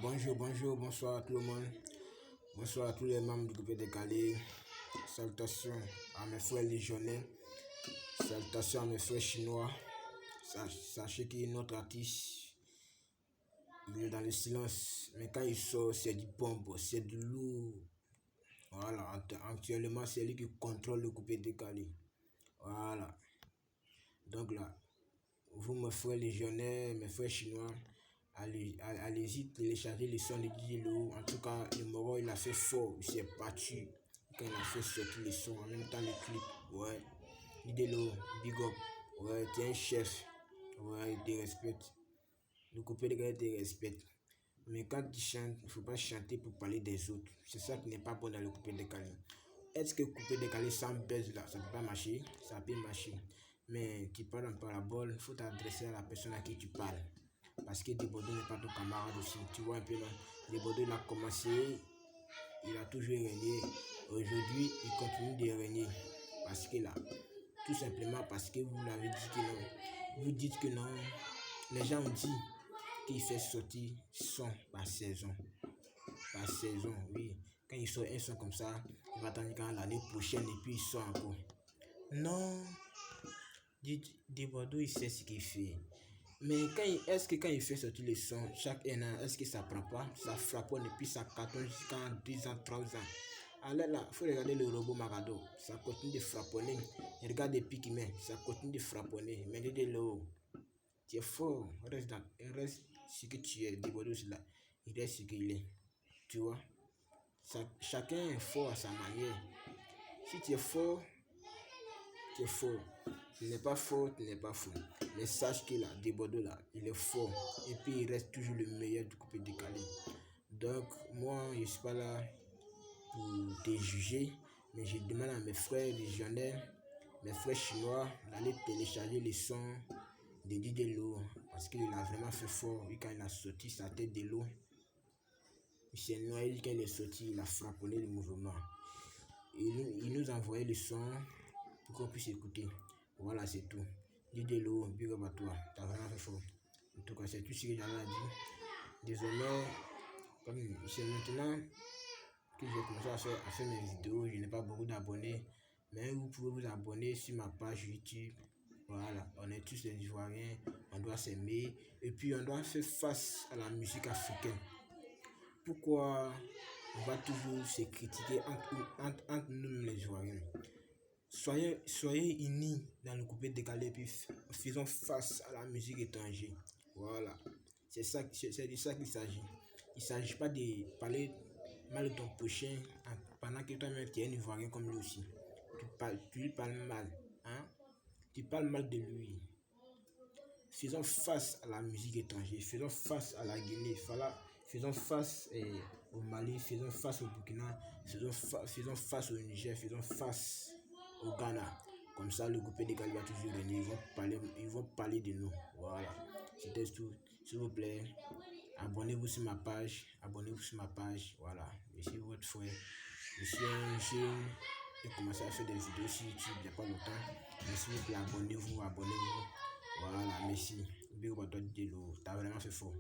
Bonjour, bonsoir à tout le monde. Bonsoir à tous les membres du groupe décalé. Salutations à mes frères légionnaires. Salutations à mes frères chinois. Sachez qu'il est notre artiste. Il est dans le silence. Mais quand il sort, c'est du pompe, c'est du lourd. Voilà, actuellement, c'est lui qui contrôle le groupe décalé. Voilà. Donc là, vous, mes frères légionnaires, mes frères chinois, allez-y télécharger les sons de DJ Lo. En tout cas, le Moro, il a fait fort, il s'est battu quand il a fait sortir les sons, en même temps les clips. Ouais, DJ Lo, big up. Ouais, tu es un chef. Ouais, il te respecte. Le coupé de gars te respecte. Mais quand tu chantes, il ne faut pas chanter pour parler des autres. C'est ça qui n'est pas bon dans le coupé décalé. Est-ce que coupé décalé sans buzz là, ça peut pas marcher? Ça peut marcher. Mais tu parles en parabole, il faut t'adresser à la personne à qui tu parles. Parce que Desbordeaux n'est pas ton camarade aussi. Tu vois un peu là. Desbordeaux, il a commencé, il a toujours régné. Aujourd'hui, il continue de régner. Parce que là, tout simplement parce que vous l'avez dit que non. Vous dites que non. Les gens ont dit qu'il fait sortir son par saison. Par saison, oui. Quand il sort un son comme ça, il va attendre quand l'année prochaine et puis il sort encore. Non. Desbordeaux, il sait ce qu'il fait. Mais est-ce que quand il fait sortir le son, chaque an, est-ce que ça prend pas? Ça frapponne et puis ça cartonne jusqu'en 10 ans, 3 ans. Alors là, il faut regarder le robot Magado. Ça continue de frapponner. Regarde les pics qu'il met. Ça continue de frapponner. Mais de l'eau. Tu es fort. Reste ce que tu es. Desbordeaux là. Il reste ce qu'il est. Tu vois? Chacun est fort à sa manière. Si tu es fort, tu es fort. Tu n'es pas fort, tu n'es pas fort. Mais sache qu'il a Desbordeaux là, il est fort. Et puis il reste toujours le meilleur du coupé décalé. Donc moi, je ne suis pas là pour te juger. Mais je demande à mes frères légionnaires, mes frères chinois, d'aller télécharger les sons de DJ Lo. Parce qu'il a vraiment fait fort. Et quand il a sorti sa tête de l'eau, il s'est noyé. Quand il est sorti, il a frapponné le mouvement. Il nous a envoyé le son pour qu'on puisse écouter. Voilà, c'est tout. DJ Lo, big up à toi. T'as vraiment fait fort. En tout cas, c'est tout ce que j'avais à dire. Désolé, comme c'est maintenant que j'ai commencé à faire mes vidéos, je n'ai pas beaucoup d'abonnés. Mais vous pouvez vous abonner sur ma page YouTube. Voilà, on est tous des Ivoiriens, on doit s'aimer. Et puis on doit faire face à la musique africaine. Pourquoi on va toujours se critiquer entre nous les Ivoiriens? Soyez unis dans le coupé décalé, puis faisons face à la musique étrangère. Voilà. C'est de ça qu'il s'agit. Il ne s'agit pas de parler mal de ton prochain pendant que toi-même tu es un Ivoirien comme lui aussi. Tu lui parles mal. Hein? Tu parles mal de lui. Faisons face à la musique étrangère. Faisons face à la Guinée. Faisons face au Mali. Faisons face au Burkina. Faisons face au Niger. Faisons face au Ghana. Comme ça, le groupe décalé va toujours gagner. Ils vont parler de nous. Voilà. C'était tout. S'il vous plaît, abonnez-vous sur ma page. Voilà. Je suis votre frère. Je suis un jeune. J'ai commencé à faire des vidéos sur YouTube il n'y a pas longtemps. Mais s'il vous plaît, abonnez-vous. Voilà, merci. Big up à toi, Delo. T'as vraiment fait fort.